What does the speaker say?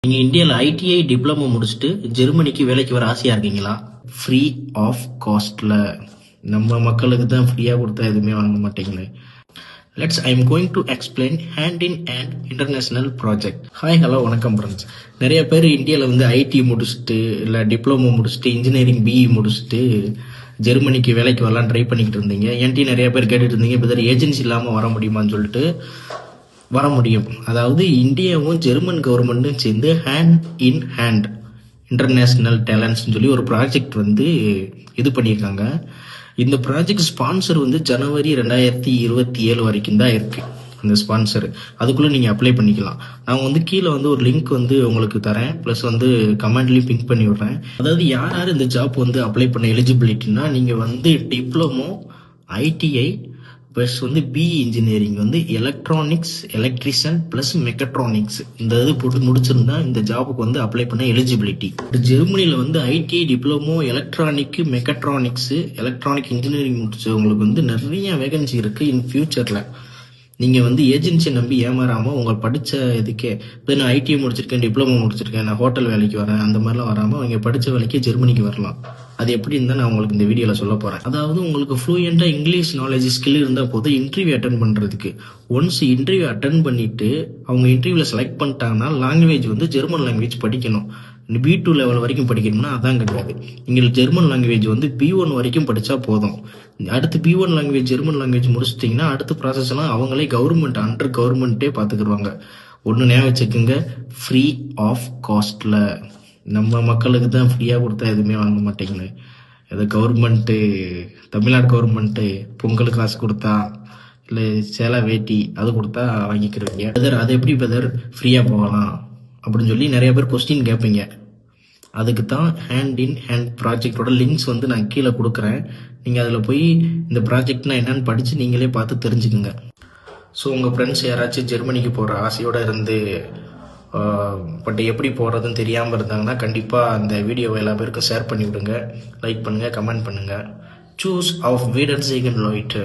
நீங்கள் இந்தியாவில் ITI diploma முடிச்சுட்டு ஜெர்மனிக்கு வேலைக்கு வர ஆசையாக இருக்கீங்களா? ஃப்ரீ ஆஃப் காஸ்ட்டில். நம்ம மக்களுக்கு தான் ஃப்ரீயாக கொடுத்தா எதுவுமே வாங்க மாட்டீங்களே. I am going to explain hand in hand international project. Hi hello வணக்கம் ஃப்ரெண்ட்ஸ். நிறைய பேர் இந்தியாவில் வந்து ஐடி முடிச்சுட்டு இல்லை டிப்ளமோ முடிச்சுட்டு இன்ஜினியரிங் பிஇ முடிச்சுட்டு ஜெர்மனிக்கு வேலைக்கு வரலாம் ட்ரை பண்ணிக்கிட்டு இருந்தீங்க. என்கிட்ட நிறைய பேர் கேட்டுட்டு இருந்தீங்க, இப்போ ஏஜென்சி இல்லாமல் வர முடியுமான்னு சொல்லிட்டு. வர முடியும். அதாவது இந்தியாவும் ஜெர்மன் கவர்மெண்ட்டும் சேர்ந்து ஹேண்ட் இன் ஹேண்ட் இன்டர்நேஷ்னல் டேலண்ட்ஸ்னு சொல்லி ஒரு ப்ராஜெக்ட் வந்து இது பண்ணியிருக்காங்க. இந்த ப்ராஜெக்ட் ஸ்பான்சர் வந்து ஜனவரி 2027 வரைக்கும் தான் இருக்கு அந்த ஸ்பான்சர். அதுக்குள்ளே நீங்கள் அப்ளை பண்ணிக்கலாம். நான் வந்து கீழே வந்து ஒரு லிங்க் வந்து உங்களுக்கு தரேன், ப்ளஸ் வந்து கமெண்ட்லேயும் பிங்க் பண்ணி விடுறேன். அதாவது யார் யார் இந்த ஜாப் வந்து அப்ளை பண்ண எலிஜிபிலிட்டினா, நீங்கள் வந்து டிப்ளமோ ஐடிஐ ப்ளஸ் வந்து பிஇ இன்ஜினியரிங் வந்து எலக்ட்ரானிக்ஸ் எலக்ட்ரிஷியன் ப்ளஸ் மெக்கட்ரானிக்ஸ் இந்த இது போட்டு முடிச்சிருந்தா இந்த ஜாபுக்கு வந்து அப்ளை பண்ண எலிஜிபிலிட்டி. ஜெர்மனியில் வந்து ITI diploma electronic mechatronics electronic engineering முடிச்சவங்களுக்கு வந்து நிறைய வேகன்சி இருக்குது இன் ஃபியூச்சரில். நீங்கள் வந்து ஏஜென்சியை நம்பி ஏமாறாமல் உங்கள் படித்த இதுக்கே இப்போ நான் ஐடிஐ முடிச்சிருக்கேன், டிப்ளமோ முடிச்சிருக்கேன், நான் ஹோட்டல் வேலைக்கு வரேன், அந்த மாதிரிலாம் வராமல் அவங்க படித்த வேலைக்கு ஜெர்மனிக்கு வரலாம். அது எப்படின்னு தான் நான் உங்களுக்கு இந்த வீடியோவில் சொல்ல போகிறேன். அதாவது உங்களுக்கு ஃப்ளூயண்ட்டாக இங்கிலீஷ் நாலேஜ் ஸ்கில் இருந்தால் போதும் இன்டர்வியூ அட்டன் பண்ணுறதுக்கு. ஒன்ஸ் இன்டர்வியூ அட்டன் பண்ணிவிட்டு அவங்க இன்டர்வியூவில் செலக்ட் பண்ணிட்டாங்கன்னா லாங்குவேஜ் வந்து ஜெர்மன் லாங்குவேஜ் படிக்கணும். B2 லெவல் வரைக்கும் படிக்கணும்னா அதான் கிடையாது. நீங்கள் ஜெர்மன் லாங்குவேஜ் வந்து B1 வரைக்கும் படித்தா போதும். அடுத்து B1 லாங்குவேஜ் ஜெர்மன் லாங்குவேஜ் முடிச்சிட்டிங்கன்னா அடுத்த ப்ராசஸ் எல்லாம் அவங்களே கவர்மெண்ட் அண்டர் கவர்மெண்ட்டே பார்த்துக்கிடுவாங்க. ஒன்று ஞாபகம் வச்சுக்கோங்க, ஃப்ரீ ஆஃப் காஸ்ட்டில். நம்ம மக்களுக்கு தான் ஃப்ரீயாக கொடுத்தா எதுவுமே வாங்க மாட்டீங்களே. ஏதோ கவர்மெண்ட்டு தமிழ்நாடு கவர்மெண்ட்டு பொங்கல் காசு கொடுத்தா இல்லை சேலை வேட்டி அது கொடுத்தா வாங்கிக்கிறீங்க. அது எப்படி பிரதர் ஃப்ரீயாக போகலாம் அப்படின்னு சொல்லி நிறைய பேர் கொஸ்டின் கேட்பீங்க. அதுக்கு தான் ஹேண்ட் இன் ஹேண்ட் ப்ராஜெக்டோட லிங்க்ஸ் வந்து நான் கீழே கொடுக்குறேன். நீங்கள் அதில் போய் இந்த ப்ராஜெக்ட்னா என்னன்னு படித்து நீங்களே பார்த்து தெரிஞ்சுக்குங்க. ஸோ உங்கள் ஃப்ரெண்ட்ஸ் யாராச்சும் ஜெர்மனிக்கு போகிற ஆசையோடு இருந்து பட் எப்படி போகிறதுன்னு தெரியாமல் இருந்தாங்கன்னா கண்டிப்பாக அந்த வீடியோவை எல்லா பேருக்கும் ஷேர் பண்ணி விடுங்க. லைக் பண்ணுங்கள், கமெண்ட் பண்ணுங்கள். சூஸ் ஆஃப் வீடர் சீகன் லோயிட்டு.